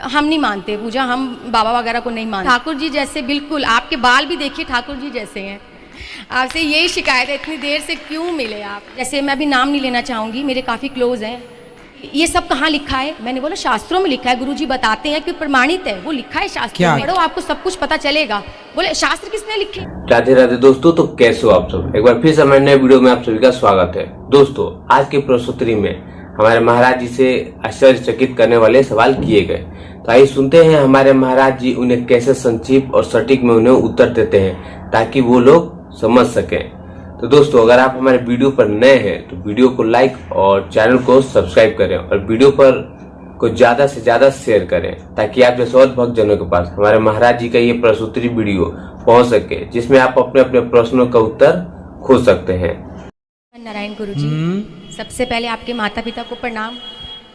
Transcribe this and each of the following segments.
हम नहीं मानते पूजा, हम बाबा वगैरह को नहीं मानते। ठाकुर जी जैसे बिल्कुल, आपके बाल भी देखिए ठाकुर जी जैसे हैं। आपसे यही शिकायत है, इतनी देर से क्यों मिले आप? जैसे मैं अभी नाम नहीं लेना चाहूँगी, मेरे काफ़ी क्लोज हैं। ये सब कहाँ लिखा है? मैंने बोला शास्त्रों में लिखा है, गुरुजी बताते हैं कि प्रमाणित है, वो लिखा है शास्त्रों में, पढ़ो आपको सब कुछ पता चलेगा। बोले शास्त्र किसने लिखे? राधे राधे दोस्तों, तो कैसे हो आप सब? एक बार फिर से हमारे नए वीडियो में आप सभी का स्वागत है। दोस्तों, आज के प्रश्नोत्तरी में हमारे महाराज जी से आश्चर्यचकित करने वाले सवाल किए गए, तो आइए सुनते हैं हमारे महाराज जी उन्हें कैसे संक्षिप्त और सटीक में उन्हें उत्तर देते हैं ताकि वो लोग समझ सकें। तो दोस्तों, अगर आप हमारे वीडियो पर नए हैं तो वीडियो को लाइक और चैनल को सब्सक्राइब करें और वीडियो पर को ज्यादा से ज्यादा शेयर करें ताकि आप जैसे और भक्तजनों के पास हमारे महाराज जी का ये प्रस्तुति वीडियो पहुंच सके, जिसमें आप अपने अपने प्रश्नों का उत्तर खोज सकते हैं। नारायण गुरुजी, सबसे पहले आपके माता पिता को प्रणाम,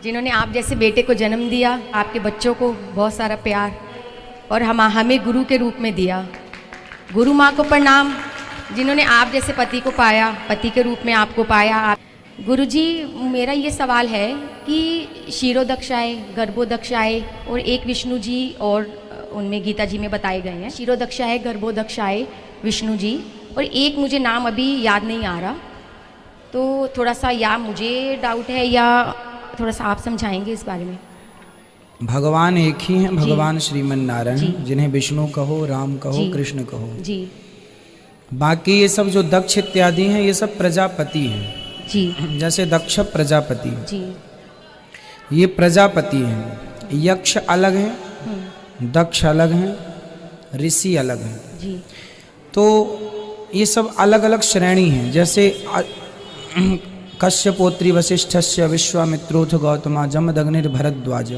जिन्होंने आप जैसे बेटे को जन्म दिया, आपके बच्चों को बहुत सारा प्यार और हमें गुरु के रूप में दिया। गुरु माँ को प्रणाम, जिन्होंने आप जैसे पति को पाया, पति के रूप में आपको पाया। गुरुजी, मेरा ये सवाल है कि क्षीरोदक्षाए, गर्भोदक्षाए और एक विष्णु जी और उनमें गीता जी में बताए गए हैं। क्षीरोदक्षाए, गर्भोदक्षाए, विष्णु जी, और एक मुझे नाम अभी याद नहीं आ रहा, तो थोड़ा सा या मुझे डाउट है या थोड़ा सा आप समझाएंगे इस बारे में। भगवान एक ही हैं, भगवान श्रीमन नारायण, जिन्हें विष्णु कहो, राम कहो, कृष्ण कहो जी। बाकी ये सब जो दक्ष इत्यादि हैं ये सब प्रजापति हैं जी। जैसे दक्ष प्रजापति जी, ये प्रजापति हैं। यक्ष अलग हैं, दक्ष अलग हैं, ऋषि अलग हैं जी। तो ये सब अलग अलग श्रेणी हैं। जैसे कश्यपोत्री वशिष्ठस्य विश्वामित्रोथ गौतमा जमदग्निर भरद्वाज,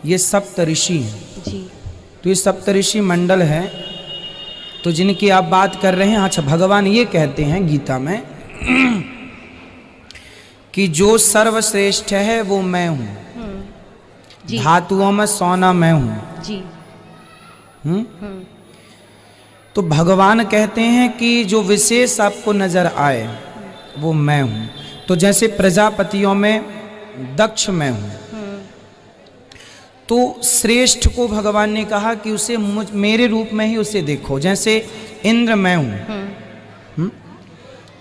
ये सप्त ऋषि हैं जी। तो ये सप्त ऋषि मंडल है, तो जिनकी आप बात कर रहे हैं। अच्छा, भगवान ये कहते हैं गीता में कि जो सर्वश्रेष्ठ है वो मैं हूँ, धातुओं में सोना मैं हूँ जी। तो भगवान कहते हैं कि जो विशेष आपको नजर आए वो मैं हूँ। तो जैसे प्रजापतियों में दक्ष मैं हूँ, तो श्रेष्ठ को भगवान ने कहा कि उसे मेरे रूप में ही उसे देखो। जैसे इंद्र मैं हूँ,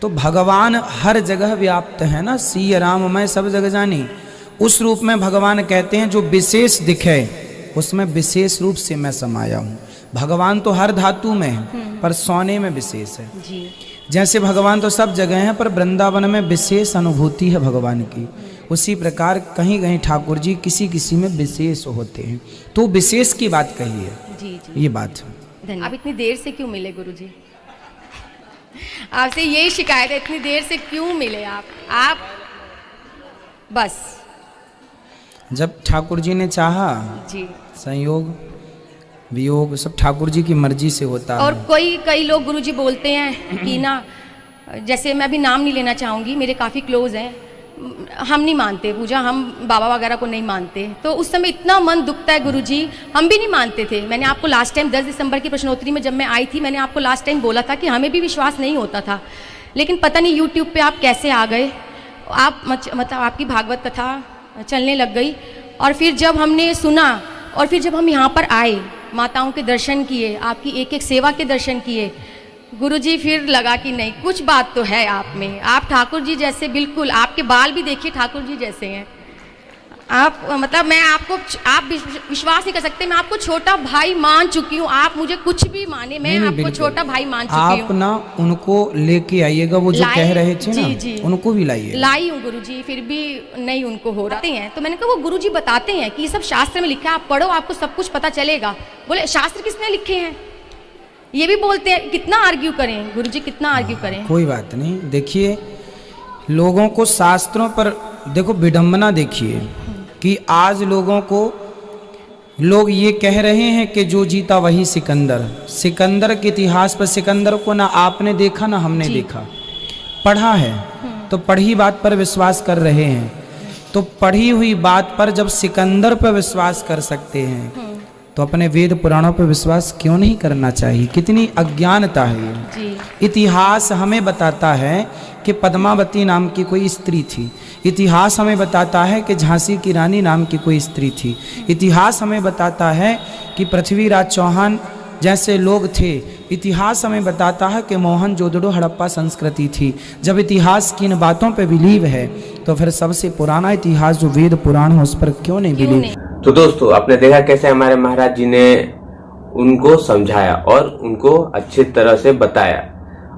तो भगवान हर जगह व्याप्त है ना, सी राम मैं सब जगह जानी। उस रूप में भगवान कहते हैं जो विशेष दिखे उसमें विशेष रूप से मैं समाया हूँ। भगवान तो हर धातु में है पर सोने में विशेष है जी। जैसे भगवान तो सब जगह हैं पर वृंदावन में विशेष अनुभूति है भगवान की, उसी प्रकार कहीं कहीं ठाकुर जी किसी किसी में विशेष होते हैं। तो विशेष की बात कही है जी जी। ये बात। आप इतनी देर से क्यों मिले गुरुजी? आपसे यही शिकायत है, इतनी देर से क्यों मिले आप बस जब ठाकुर जी ने चाहा, जी, संयोग वियोग सब ठाकुर जी की मर्जी से होता और है। कई लोग गुरुजी बोलते हैं कि ना, जैसे मैं अभी नाम नहीं लेना चाहूँगी, मेरे काफ़ी क्लोज हैं, हम नहीं मानते पूजा, हम बाबा वगैरह को नहीं मानते। तो उस समय इतना मन दुखता है गुरुजी, हम भी नहीं मानते थे। मैंने आपको लास्ट टाइम 10 दिसंबर की प्रश्नोत्तरी में जब मैं आई थी, मैंने आपको लास्ट टाइम बोला था कि हमें भी विश्वास नहीं होता था, लेकिन पता नहीं यूट्यूब पे आप कैसे आ गए, आप मतलब आपकी भागवत कथा चलने लग गई। और फिर जब हमने सुना और फिर जब हम यहाँ पर आए, माताओं के दर्शन किए, आपकी एक एक सेवा के दर्शन किए गुरुजी, फिर लगा कि नहीं, कुछ बात तो है आप में। आप ठाकुर जी जैसे बिल्कुल, आपके बाल भी देखिए ठाकुर जी जैसे हैं आप। मतलब मैं आपको, आप विश्वास नहीं कर सकते, मैं आपको छोटा भाई मान चुकी हूँ। आप मुझे कुछ भी माने, मैं आपको छोटा भाई मान चुकी हूँ। आप ना उनको लेके आइएगा, वो जो कह रहे थे ना, जी, उनको भी लाइए। लाई हूँ गुरुजी, फिर भी नहीं उनको हो रहे हैं। तो मैंने कहा वो गुरुजी बताते हैं कि ये सब शास्त्र में लिखा है, आप पढ़ो आपको सब कुछ पता चलेगा। बोले शास्त्र किसने लिखे हैं? ये भी बोलते हैं। कितना आर्ग्यू करें गुरुजी, कितना आर्ग्यू करें? कोई बात नहीं। देखिए, लोगों को शास्त्रों पर देखो विडंबना देखिए कि आज लोगों को लोग ये कह रहे हैं कि जो जीता वही सिकंदर। सिकंदर के इतिहास पर, सिकंदर को ना आपने देखा ना हमने देखा, पढ़ा है तो पढ़ी बात पर विश्वास कर रहे हैं। तो पढ़ी हुई बात पर जब सिकंदर पर विश्वास कर सकते हैं तो अपने वेद पुराणों पर विश्वास क्यों नहीं करना चाहिए? कितनी अज्ञानता है ये। जी इतिहास हमें बताता है कि पद्मावती नाम की कोई स्त्री थी। इतिहास हमें बताता है कि झांसी की रानी नाम की कोई स्त्री थी। इतिहास हमें बताता है कि पृथ्वीराज चौहान जैसे लोग थे। इतिहास हमें बताता है कि मोहनजोदड़ो हड़प्पा संस्कृति थी। जब इतिहास की इन बातों पे बिलीव है तो फिर सबसे पुराना इतिहास जो वेद पुराण है उस पर क्यों नहीं बिलीव? तो दोस्तों आपने देखा कैसे हमारे महाराज जी ने उनको समझाया और उनको अच्छी तरह से बताया।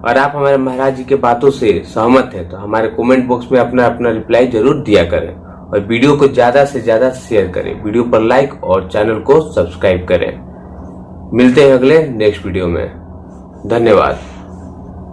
और आप हमारे महाराज जी के बातों से सहमत हैं तो हमारे कमेंट बॉक्स में अपना अपना रिप्लाई जरूर दिया करें और वीडियो को ज्यादा से ज्यादा शेयर करें। वीडियो पर लाइक और चैनल को सब्सक्राइब करें। मिलते हैं अगले नेक्स्ट वीडियो में। धन्यवाद।